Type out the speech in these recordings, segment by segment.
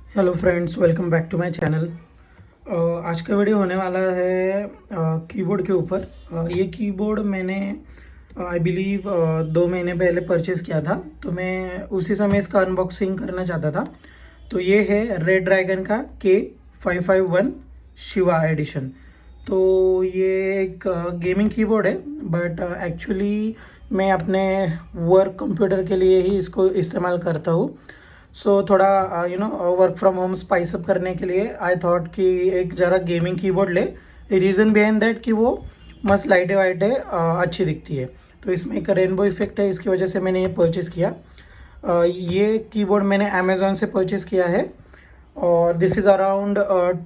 Hello friends, welcome back to my channel. आज का video होने वाला है कीबोर्ड के ऊपर। ये कीबोर्ड मैंने आई बिलीव 2 महीने पहले परचेज़ किया था, तो मैं उसी समय इसका अनबॉक्सिंग करना चाहता था। तो ये है रेड ड्रैगन का K551 शिवा एडिशन। तो ये एक गेमिंग कीबोर्ड है, बट एक्चुअली मैं अपने वर्क कंप्यूटर के लिए ही इसको इस्तेमाल करता हूँ। सो थोड़ा work from home spice up करने के लिए आई थॉट कि एक ज़रा गेमिंग कीबोर्ड ले। रीज़न बिहाइंड दैट कि वो मस्त लाइटें वाइटें अच्छी दिखती है। तो इसमें एक रेनबो इफेक्ट है, इसकी वजह से मैंने ये परचेज़ किया। ये कीबोर्ड मैंने अमेज़ोन से परचेज़ किया है और दिस इज़ अराउंड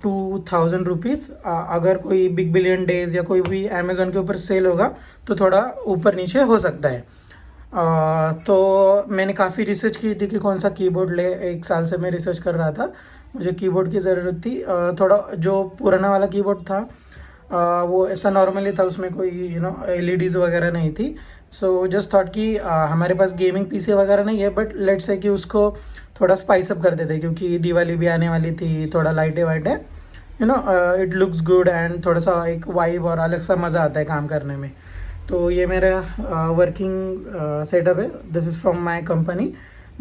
2000 रुपीज़। अगर कोई बिग बिलियन डेज या कोई भी अमेज़ोन के ऊपर सेल होगा तो थोड़ा ऊपर नीचे हो सकता है। तो मैंने काफ़ी रिसर्च की थी कि कौन सा कीबोर्ड ले। 1 साल से मैं रिसर्च कर रहा था, मुझे कीबोर्ड की ज़रूरत थी। थोड़ा जो पुराना वाला कीबोर्ड था वो ऐसा नॉर्मली था, उसमें कोई एलईडीज़ वगैरह नहीं थी। सो जस्ट थॉट कि हमारे पास गेमिंग पीसी वगैरह नहीं है, बट लेट्स से कि उसको थोड़ा स्पाइस अप कर देते क्योंकि दिवाली भी आने वाली थी। थोड़ा लाइटें वाइटें इट लुक्स गुड एंड थोड़ा सा एक वाइब और अलग सा मज़ा आता है काम करने में। तो ये मेरा वर्किंग सेटअप है। This is from my company,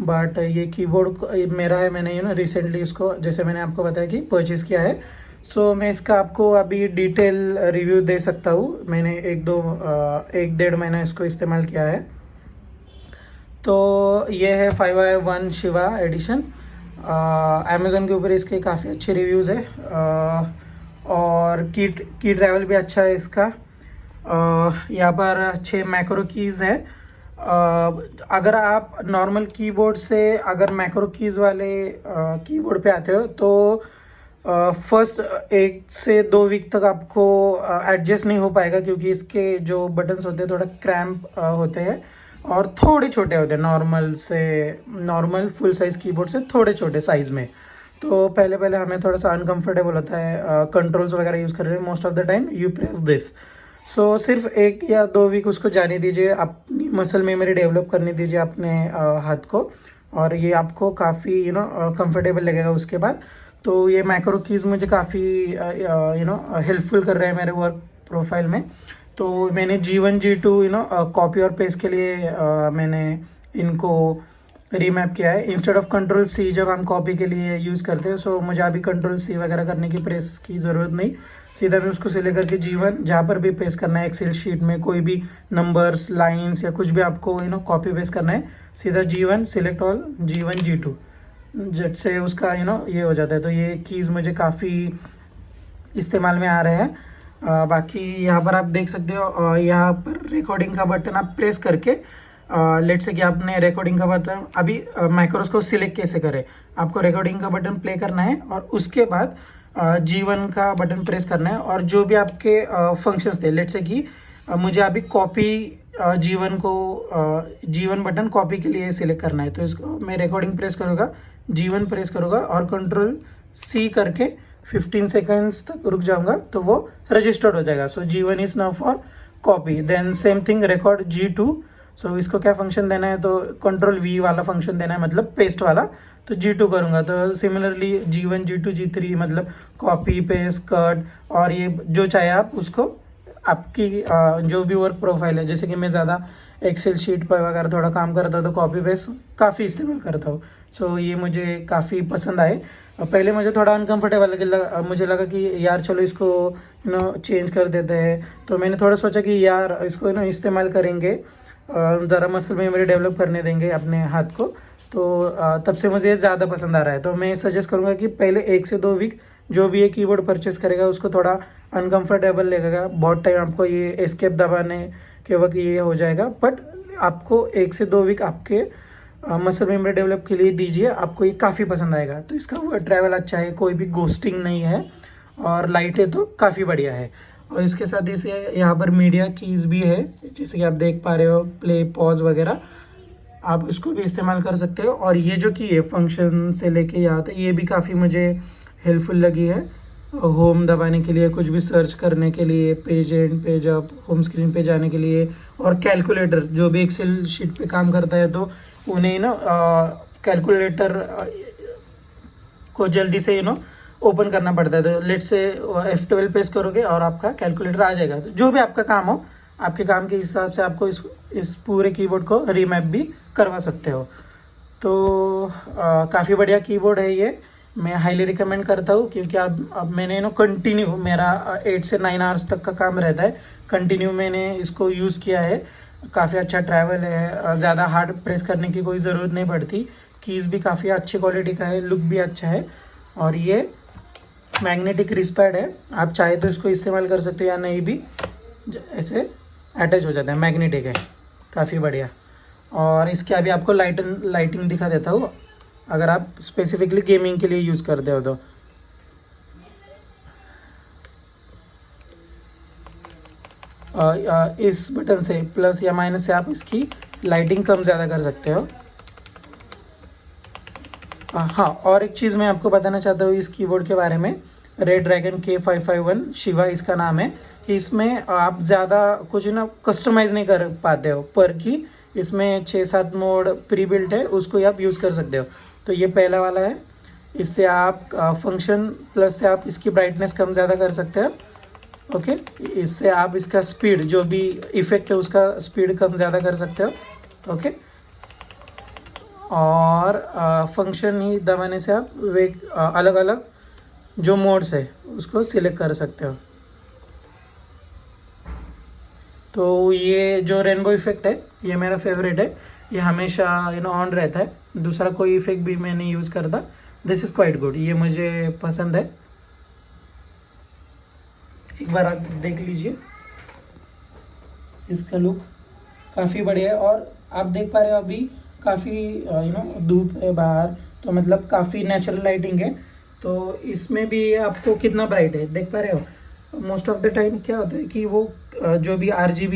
but ये कीबोर्ड मेरा है। मैंने रिसेंटली इसको, जैसे मैंने आपको बताया कि परचेज़ किया है। सो मैं इसका आपको अभी डिटेल रिव्यू दे सकता हूँ। मैंने 1-1.5 महीना इसको इस्तेमाल किया है। तो ये है 5i1 शिवा एडिशन। अमेज़ोन के ऊपर इसके काफ़ी अच्छे रिव्यूज़ है और की ट्रैवल भी अच्छा है इसका। यहाँ पर 6 मैक्रो कीज़ है। अगर आप नॉर्मल कीबोर्ड से अगर मैक्रो कीज़ वाले कीबोर्ड पे आते हो तो फर्स्ट 1 से 2 वीक तक आपको एडजस्ट नहीं हो पाएगा, क्योंकि इसके जो बटन्स होते हैं थोड़ा क्रैम्प होते हैं और थोड़े छोटे होते हैं नॉर्मल फुल साइज़ कीबोर्ड से थोड़े छोटे साइज़ में। तो पहले पहले हमें थोड़ा सा अनकंफर्टेबल होता है कंट्रोल्स वगैरह यूज़ कर रहे हैं। Most of the time you press this. So सिर्फ 1 या 2 वीक उसको जाने दीजिए, अपनी मसल मेमोरी डेवलप करने दीजिए अपने हाथ को, और ये आपको काफ़ी कंफर्टेबल लगेगा उसके बाद। तो ये मैक्रो कीज़ मुझे काफ़ी हेल्पफुल कर रहे हैं मेरे वर्क प्रोफाइल में। तो मैंने G1 G2 कॉपी और पेस्ट के लिए मैंने इनको रीमैप किया है। इंस्टेड ऑफ कंट्रोल सी जब हम कॉपी के लिए यूज़ करते हैं, सो मुझे अभी कंट्रोल सी वगैरह करने की प्रेस की ज़रूरत नहीं। सीधा मैं उसको सिलेक्ट करके G1 जहाँ पर भी पेस्ट करना है, एक्सेल शीट में कोई भी नंबर्स लाइंस या कुछ भी आपको कॉपी पेस्ट करना है, सीधा G1 select all G1 G2 जट से उसका ये हो जाता है। तो ये कीज़ मुझे काफ़ी इस्तेमाल में आ रहे हैं। बाकी यहाँ पर आप देख सकते हो, यहाँ पर रिकॉर्डिंग का बटन आप प्रेस करके लेट से कि आपने रिकॉर्डिंग का बटन अभी माइक्रोस को सिलेक्ट कैसे करें। आपको रिकॉर्डिंग का बटन प्ले करना है और उसके बाद G1 का बटन प्रेस करना है, और जो भी आपके फंक्शंस थे, लेट से कि मुझे अभी कॉपी G1 बटन कॉपी के लिए सिलेक्ट करना है। तो इसको मैं रिकॉर्डिंग प्रेस करूँगा, G1 प्रेस करूँगा और कंट्रोल C करके 15 सेकेंड्स तक रुक जाऊँगा तो वो रजिस्टर्ड हो जाएगा। So G1 is now for copy. Then same thing record G2। So इसको क्या फंक्शन देना है, तो कंट्रोल V वाला फंक्शन देना है, मतलब पेस्ट वाला। तो G2 करूँगा तो सिमिलरली G1 G2 G3 मतलब कॉपी पेस्ट कट, और ये जो चाहे आप उसको आपकी जो भी वर्क प्रोफाइल है। जैसे कि मैं ज़्यादा एक्सेल शीट पर वगैरह थोड़ा काम करता हूँ तो कॉपी पेस्ट काफ़ी इस्तेमाल करता हूँ। सो ये मुझे काफ़ी पसंद आए। पहले मुझे थोड़ा अनकंफर्टेबल मुझे लगा कि यार चलो इसको चेंज कर देते हैं। तो मैंने थोड़ा सोचा कि यार इसको इस्तेमाल करेंगे, ज़रा मसल मेमोरी डेवलप करने देंगे अपने हाथ को। तो तब से मुझे ज़्यादा पसंद आ रहा है। तो मैं सजेस्ट करूँगा कि पहले 1 से 2 वीक जो भी ये कीबोर्ड परचेस करेगा उसको थोड़ा अनकंफर्टेबल लगेगा। बहुत टाइम आपको ये एस्केप दबाने के वक्त ये हो जाएगा, बट आपको 1 से 2 वीक आपके मसल मेमोरी डेवलप के लिए दीजिए, आपको ये काफ़ी पसंद आएगा। तो इसका ट्रैवल अच्छा है, कोई भी घोस्टिंग नहीं है, और लाइटें तो काफ़ी बढ़िया है। और इसके साथ इसे यहाँ पर मीडिया कीज़ भी है, जैसे कि आप देख पा रहे हो, प्ले पॉज वगैरह आप इसको भी इस्तेमाल कर सकते हो। और ये जो की है फंक्शन से लेके यहाँ तक, ये भी काफ़ी मुझे हेल्पफुल लगी है। होम दबाने के लिए, कुछ भी सर्च करने के लिए, page and page up, home screen पे जाने के लिए, और कैलकुलेटर जो भी एक्सेल शीट पे काम करता है तो उन्हें कैलकुलेटर आपको जल्दी से ओपन करना पड़ता है। तो लेट से F12 प्रेस करोगे और आपका कैलकुलेटर आ जाएगा। तो जो भी आपका काम हो, आपके काम के हिसाब से आपको इस पूरे कीबोर्ड को रीमैप भी करवा सकते हो। तो काफ़ी बढ़िया कीबोर्ड है ये, मैं हाईली रिकमेंड करता हूँ, क्योंकि अब मैंने कंटिन्यू मेरा 8 से 9 आवर्स तक का काम रहता है, कंटिन्यू मैंने इसको यूज़ किया है। काफ़ी अच्छा ट्रैवल है, ज़्यादा हार्ड प्रेस करने की कोई ज़रूरत नहीं पड़ती, कीज़ भी काफ़ी अच्छी क्वालिटी का है, लुक भी अच्छा है। और ये मैग्नेटिक रिस्ट पैड है, आप चाहे तो इसको इस्तेमाल कर सकते हो या नहीं भी, ऐसे अटैच हो जाता है, मैग्नेटिक है, काफ़ी बढ़िया। और इसके अभी आपको लाइटिंग दिखा देता हूँ, अगर आप स्पेसिफिकली गेमिंग के लिए यूज़ करते हो तो। इस बटन से प्लस या माइनस से आप इसकी लाइटिंग कम ज़्यादा कर सकते हो। हाँ, और एक चीज़ मैं आपको बताना चाहता हूँ इस कीबोर्ड के बारे में, रेड ड्रैगन K551 शिवा इसका नाम है, कि इसमें आप ज़्यादा कुछ कस्टमाइज़ नहीं कर पाते हो, पर कि इसमें 6-7 मोड प्री बिल्ट है, उसको ही आप यूज़ कर सकते हो। तो ये पहला वाला है, इससे आप फंक्शन प्लस से आप इसकी ब्राइटनेस कम ज़्यादा कर सकते हो। ओके, इससे आप इसका स्पीड, जो भी इफ़ेक्ट है उसका स्पीड कम ज़्यादा कर सकते हो। ओके, और फंक्शन ही दबाने से आप वे अलग अलग जो मोड्स है उसको सिलेक्ट कर सकते हो। तो ये जो रेनबो इफेक्ट है ये मेरा फेवरेट है, ये हमेशा ऑन रहता है, दूसरा कोई इफेक्ट भी मैं नहीं यूज़ करता। दिस इज़ क्वाइट गुड, ये मुझे पसंद है, एक बार आप देख लीजिए, इसका लुक काफ़ी बढ़िया है। और आप देख पा रहे हो अभी काफ़ी धूप है बाहर, तो मतलब काफ़ी नेचुरल लाइटिंग है। तो इसमें भी आपको कितना ब्राइट है देख पा रहे हो। मोस्ट ऑफ द टाइम क्या होता है कि वो जो भी RGB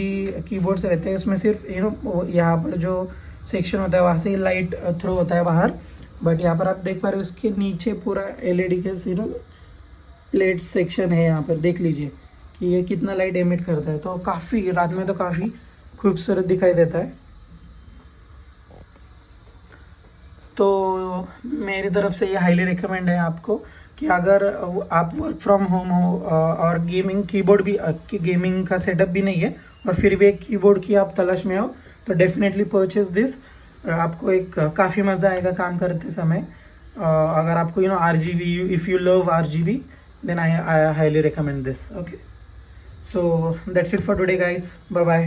कीबोर्ड्स रहते हैं उसमें सिर्फ यहाँ पर जो सेक्शन होता है वहाँ से लाइट थ्रो होता है बाहर, बट यहाँ पर आप देख पा रहे हो इसके नीचे पूरा LED के प्लेट सेक्शन है, यहाँ पर देख लीजिए कि ये कितना लाइट एमिट करता है। तो काफ़ी रात में तो काफ़ी खूबसूरत दिखाई देता है। तो मेरी तरफ से ये हाईली रिकमेंड है आपको, कि अगर आप वर्क फ्रॉम होम हो और गेमिंग कीबोर्ड भी गेमिंग का सेटअप भी नहीं है और फिर भी एक कीबोर्ड की आप तलाश में हो, तो डेफिनेटली परचेज दिस। आपको एक काफ़ी मज़ा आएगा काम करते समय। अगर आपको RGB, if you love RGB, then I highly recommend this. Okay, so that's it for today guys, bye bye.